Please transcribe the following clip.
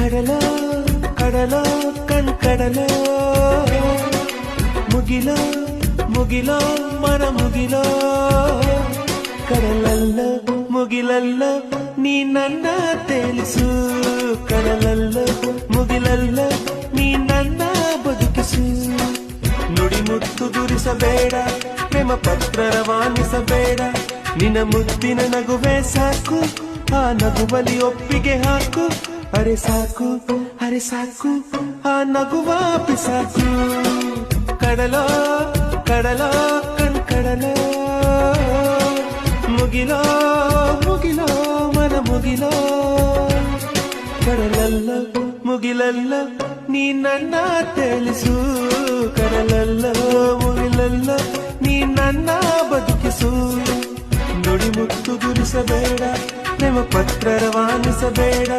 ಕಡಲ ಕಡಲ ಕಡಲ ಮುಗಿಲ ಮುಗಿಲ ಮನ ಮುಗಿಲ ಕಡಲಲ್ಲ ಮುಗಿಲಲ್ಲ ನೀ ನನ್ನ ತಿಳಿಸು ಕಡಲಲ್ಲ ಮುಗಿಲಲ್ಲ ನೀ ನನ್ನ ಬದುಕಿಸು ನುಡಿ ಮುತ್ತು ದುರಿಸಬೇಡ ಪ್ರೇಮ ಪತ್ರ ರವಾನಿಸಬೇಡ ನಿನ್ನ ಮುದ್ದಿನ ನಗುವೆ ಸಾಕು ಆ ನಗುವಲಿ ಒಪ್ಪಿಗೆ ಹಾಕು ಅರೆ ಸಾಕು ಆ ನಗುವ ಪಿಸಾಕು ಕಡಲ ಕಡಲ ಕಡಲ ಮುಗಿಲ ಮುಗಿಲ ಮನ ಮುಗಿಲ ಕಡಲಲ್ಲ ಮುಗಿಲಲ್ಲ ನೀ ನನ್ನ ತಿಳಿಸು ಕಡಲಲ್ಲ ಮುಗಿಲಲ್ಲ ನೀ ನನ್ನ ಬದುಕಿಸು ನುಡಿ ಮುತ್ತು ದುರಿಸಬೇಡ ಪ್ರೇಮ ಪತ್ರ ರವಾನಿಸಬೇಡ